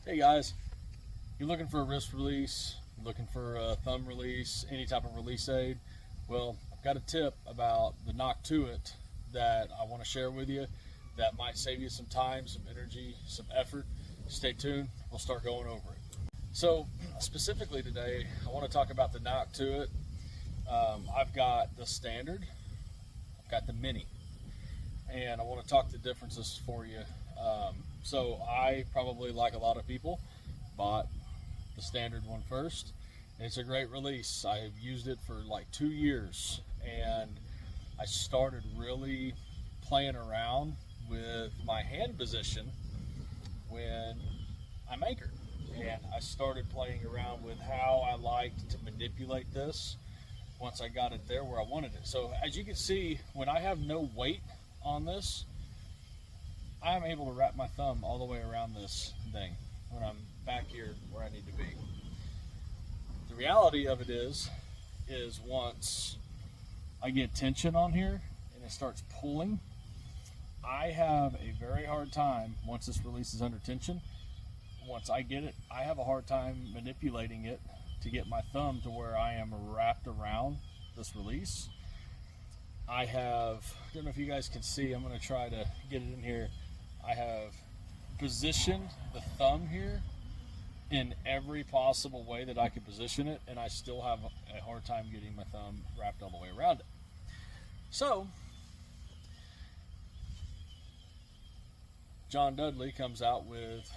Hey guys, you're looking for a wrist release, looking for a thumb release, any type of release aid? Well, I've got a tip about the Nock to it that I want to share with you that might save you some time, some energy, some effort. Stay tuned, we'll start going over it. So specifically today, I want to talk about the Nock to it. I've got the standard, I've got the mini, and I want to talk the differences for you. So I probably, like a lot of people, bought the standard one first, and it's a great release. I've used it for like 2 years, and I started really playing around with my hand position when I'm anchored, and I started playing around with how I liked to manipulate this once I got it there where I wanted it. So as you can see, when I have no weight on this, I'm able to wrap my thumb all the way around this thing when I'm back here where I need to be. The reality of it is once I get tension on here and it starts pulling, I have a very hard time once this release is under tension. Once I get it, I have a hard time manipulating it to get my thumb to where I am wrapped around this release. I don't know if you guys can see, I'm going to try to get it in here. I have positioned the thumb here in every possible way that I could position it, and I still have a hard time getting my thumb wrapped all the way around it. So, John Dudley comes out with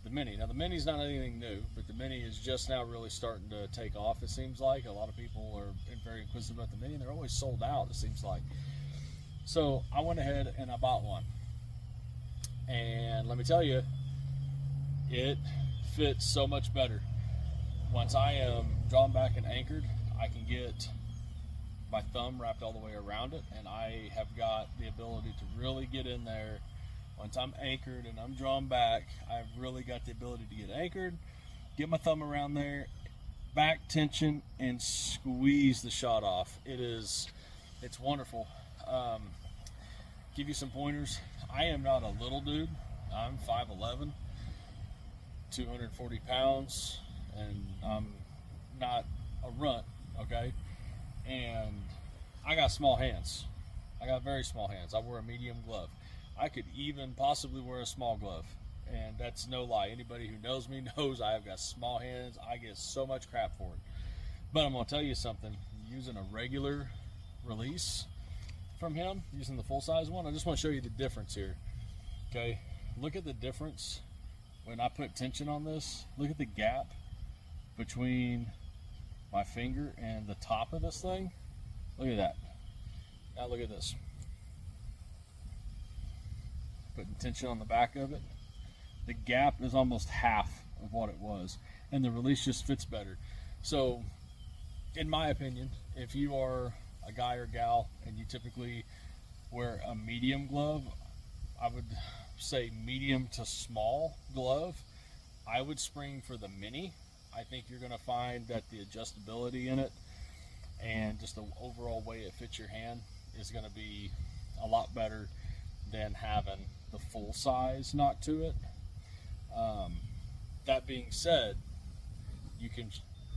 the mini. Now the mini's not anything new, but the mini is just now really starting to take off, it seems like. A lot of people are very inquisitive about the mini, and they're always sold out, it seems like. So I went ahead and I bought one. And let me tell you, it fits so much better. Once I am drawn back and anchored, I can get my thumb wrapped all the way around it, and I have got the ability to really get in there. Once I'm anchored and I'm drawn back, I've really got the ability to get anchored, get my thumb around there, back tension, and squeeze the shot off. It's wonderful. Give you some pointers. I am not a little dude. I'm 5'11", 240 pounds, and I'm not a runt, okay? And I got small hands. I got very small hands. I wear a medium glove. I could even possibly wear a small glove, and that's no lie. Anybody who knows me knows I have got small hands. I get so much crap for it. But I'm going to tell you something. Using a regular release from him, using the full-size one, I just want to show you the difference here. Okay, look at the difference when I put tension on this. Look at the gap between my finger and the top of this thing. Look at that. Now look at this. Putting tension on the back of it. The gap is almost half of what it was, and the release just fits better. So, in my opinion, if you are a guy or gal and you typically wear a medium glove, I would say medium to small glove, I would spring for the mini. I think you're going to find that the adjustability in it and just the overall way it fits your hand is going to be a lot better than having the full size Nock to it. That being said, you can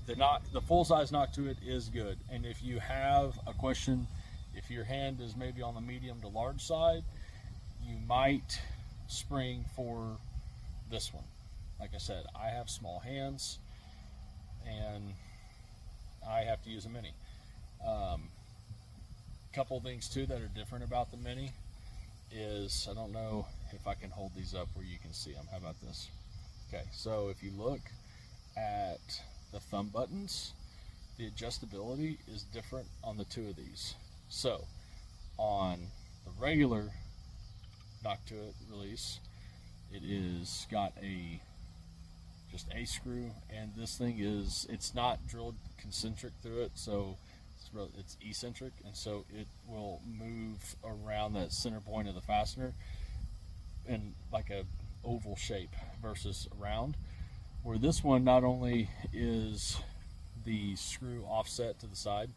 the full size Nock to it is good, and if you have a question, if your hand is maybe on the medium to large side, you might spring for this one. Like I said, I have small hands and I have to use a mini. Couple things too that are different about the mini is, I don't know if I can hold these up where you can see them. How about this? Okay, so if you look at the thumb buttons, the adjustability is different on the two of these. So on the regular Nock to it release, it is got just a screw, and this thing it's not drilled concentric through it, so it's eccentric, and so it will move around that center point of the fastener in like a oval shape versus round, where this one not only is the screw offset to the side,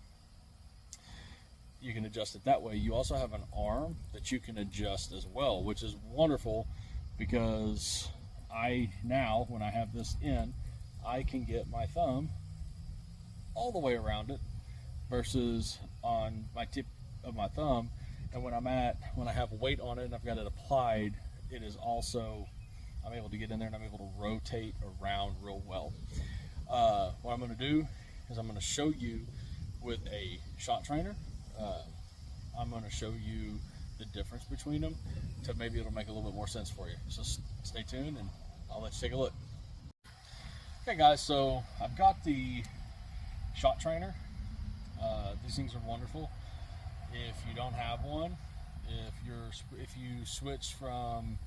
you can adjust it that way. You also have an arm that you can adjust as well, which is wonderful because now, when I have this in, I can get my thumb all the way around it versus on my tip of my thumb. And when I have weight on it and I've got it applied, it is also, I'm able to get in there and I'm able to rotate around real well. What I'm going to do is I'm going to show you with a shot trainer. I'm going to show you the difference between them, to maybe it'll make a little bit more sense for you. So stay tuned and I'll let you take a look. Okay guys, so I've got the shot trainer. These things are wonderful. If you don't have one, if you switch from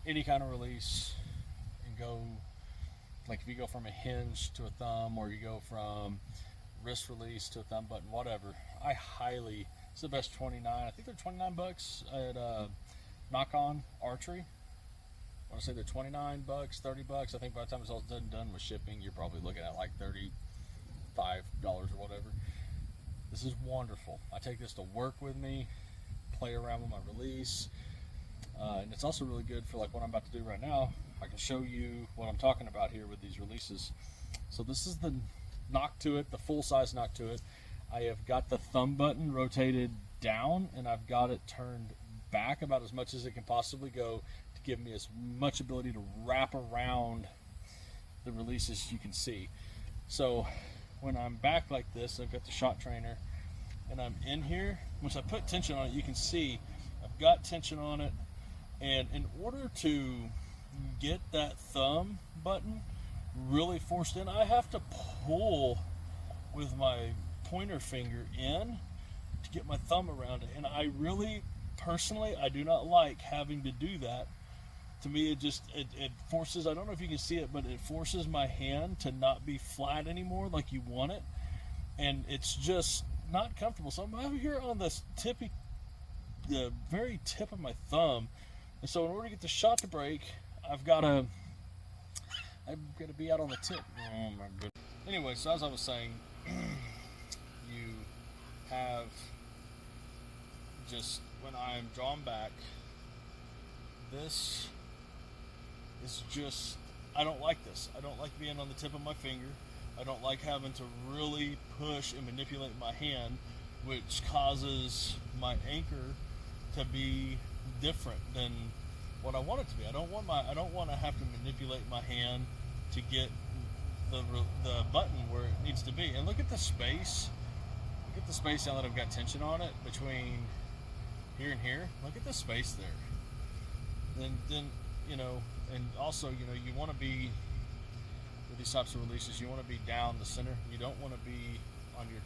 any kind of release and go, like if you go from a hinge to a thumb, or you go from wrist release to a thumb button, whatever, I highly, it's the best 29, I think they're 29 bucks at Nock Archery. I want to say they're 29 bucks, 30 bucks. I think by the time it's all done with shipping, you're probably looking at like $35 or whatever. This is wonderful. I take this to work with me, play around with my release, and it's also really good for like what I'm about to do right now. I can show you what I'm talking about here with these releases. So this is the Nock to it, the full size Nock to it. I have got the thumb button rotated down and I've got it turned back about as much as it can possibly go to give me as much ability to wrap around the releases you can see. So when I'm back like this, I've got the shot trainer and I'm in here. Once I put tension on it, you can see I've got tension on it, and in order to get that thumb button really forced in, I have to pull with my pointer finger in to get my thumb around it. And I really, personally, I do not like having to do that. To me, it forces, I don't know if you can see it, but it forces my hand to not be flat anymore like you want it. And it's just not comfortable. So I'm over here on the very tip of my thumb. And so in order to get the shot to break, I've got to be out on the tip. Oh my goodness. Anyway, so as I was saying, you have just, when I'm drawn back, this is just, I don't like this. I don't like being on the tip of my finger. I don't like having to really push and manipulate my hand, which causes my anchor to be different than what I want it to be. I don't want to have to manipulate my hand to get the button where it needs to be. And look at the space. Look at the space now that I've got tension on it between here and here. Look at the space there. Then you know, and also, you know, you want to be, with these types of releases, you want to be down the center. You don't want to be on your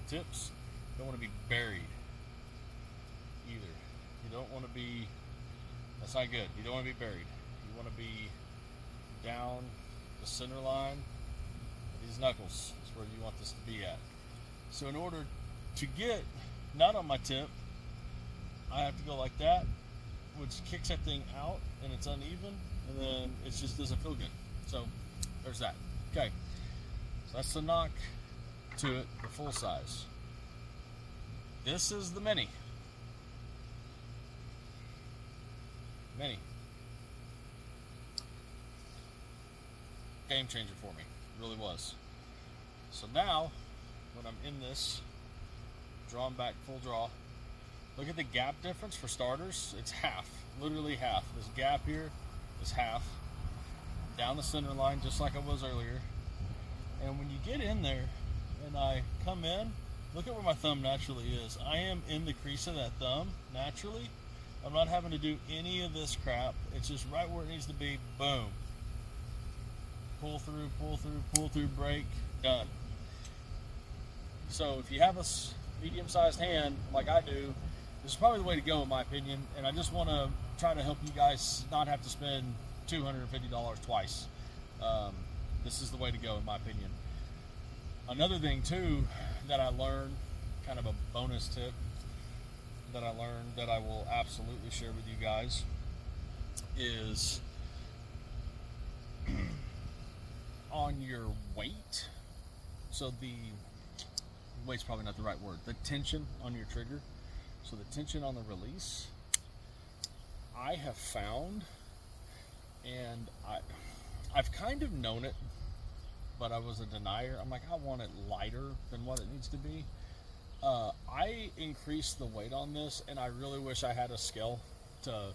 tips. You don't want to be buried either. You don't want to be, that's not good. You don't want to be buried. You want to be down the center line. These knuckles is where you want this to be at. So in order to get not on my tip, I have to go like that, which kicks that thing out and it's uneven, and then it just doesn't feel good. So there's that. Okay, so that's the Nock to it, the full size. This is the mini. Game changer for me, it really was. So now, when I'm in this, drawn back full draw, look at the gap difference for starters. It's half, literally half. This gap here is half. Down the center line, just like I was earlier. And when you get in there, and I come in, look at where my thumb naturally is. I am in the crease of that thumb, naturally. I'm not having to do any of this crap. It's just right where it needs to be, boom. Pull through, pull through, pull through, break, done. So if you have a medium-sized hand like I do, this is probably the way to go in my opinion, and I just want to try to help you guys not have to spend $250 twice. This is the way to go in my opinion. Another thing too that I learned, kind of a bonus tip that I learned that I will absolutely share with you guys, is on your weight. So the weight's probably not the right word. The tension on your trigger. So the tension on the release, I have found and I've kind of known it, but I was a denier. I'm like, I want it lighter than what it needs to be. I increased the weight on this, and I really wish I had a scale to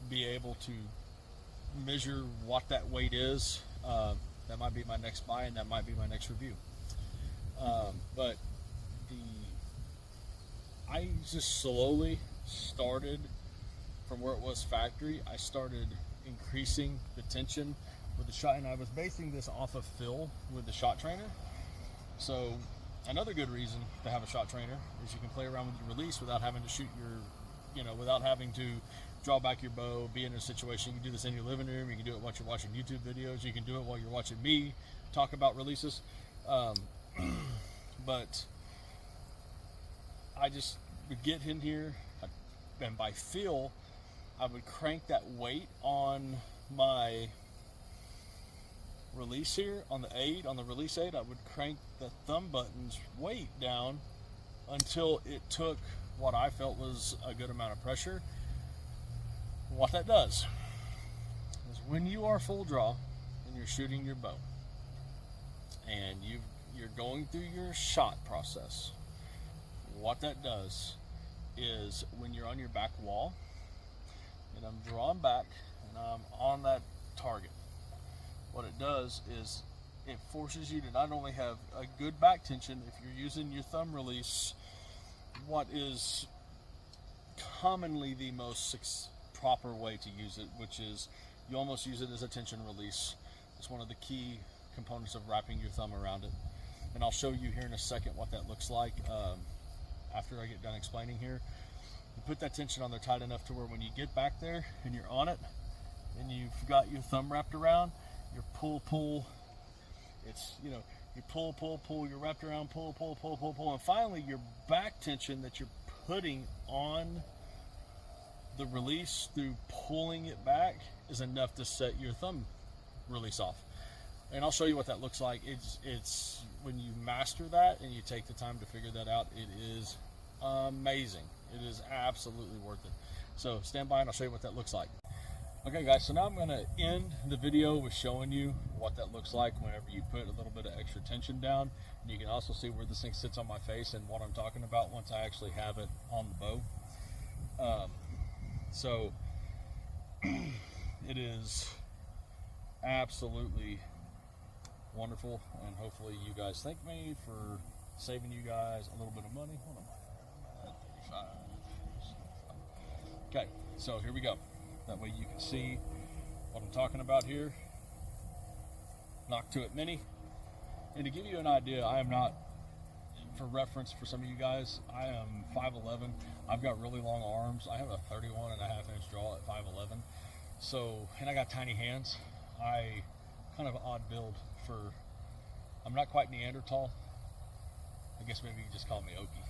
be able to measure what that weight is. That might be my next buy, and that might be my next review. But I just slowly started from where it was factory. I started increasing the tension with the shot, and I was basing this off of feel with the shot trainer. So another good reason to have a shot trainer is you can play around with your release without having to shoot without having to draw back your bow, be in a situation. You can do this in your living room. You can do it while you're watching YouTube videos. You can do it while you're watching me talk about releases. But I just would get in here, and by feel, I would crank that weight on my release here, on the release aid. I would crank the thumb button's weight down until it took what I felt was a good amount of pressure. What that does is when you are full draw and you're shooting your bow and you're going through your shot process, what that does is when you're on your back wall and I'm drawn back and I'm on that target, what it does is it forces you to not only have a good back tension if you're using your thumb release, what is commonly the most proper way to use it, which is you almost use it as a tension release. It's one of the key components of wrapping your thumb around it, and I'll show you here in a second what that looks like after I get done explaining here. You put that tension on there tight enough to where when you get back there and you're on it and you've got your thumb wrapped around, your pull, it's, you pull, you're wrapped around, pull, and finally your back tension that you're putting on the release through pulling it back is enough to set your thumb release off. And I'll show you what that looks like. It's when you master that and you take the time to figure that out, it is amazing. It is absolutely worth it. So stand by and I'll show you what that looks like. Okay guys, so now I'm going to end the video with showing you what that looks like whenever you put a little bit of extra tension down. And you can also see where this thing sits on my face and what I'm talking about once I actually have it on the bow. So it is absolutely wonderful, and hopefully you guys thank me for saving you guys a little bit of money. Hold on, 35. Okay, so here we go. That way you can see what I'm talking about here. Nock to it Mini. And to give you an idea, I am not, for reference for some of you guys, I am 5'11". I've got really long arms. I have a 31.5 inch draw at 5'11". So, and I got tiny hands. I kind of an odd build for, I'm not quite Neanderthal. I guess maybe you can just call me Okie.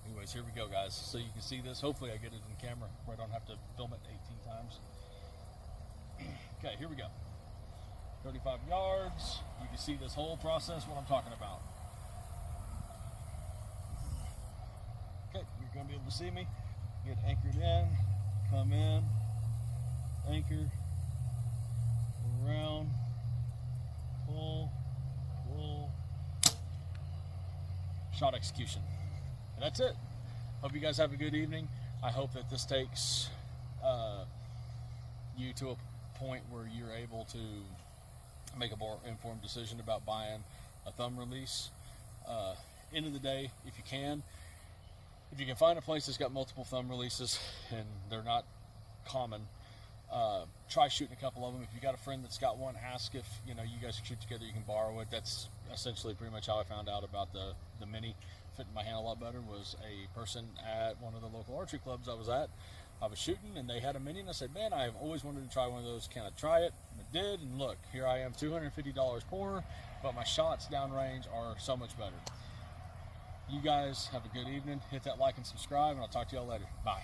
Anyways, here we go guys. So you can see this. Hopefully I get it in camera where I don't have to film it 18 times. Okay, here we go. 35 yards. You can see this whole process, what I'm talking about. Okay, you're going to be able to see me. Get anchored in, come in, anchor, around, pull, shot execution. And that's it. Hope you guys have a good evening. I hope that this takes you to a point where you're able to make a more informed decision about buying a thumb release. End of the day, if you can find a place that's got multiple thumb releases and they're not common, try shooting a couple of them. If you got a friend that's got one, ask if you guys can shoot together, you can borrow it. That's essentially pretty much how I found out about the Mini fitting my hand a lot better. Was a person at one of the local archery clubs I was at. I was shooting and they had a Mini, and I said, man, I have always wanted to try one of those. Can I try it? And I did, and look, here I am, $250 poorer, but my shots downrange are so much better. You guys have a good evening. Hit that like and subscribe, and I'll talk to y'all later. Bye.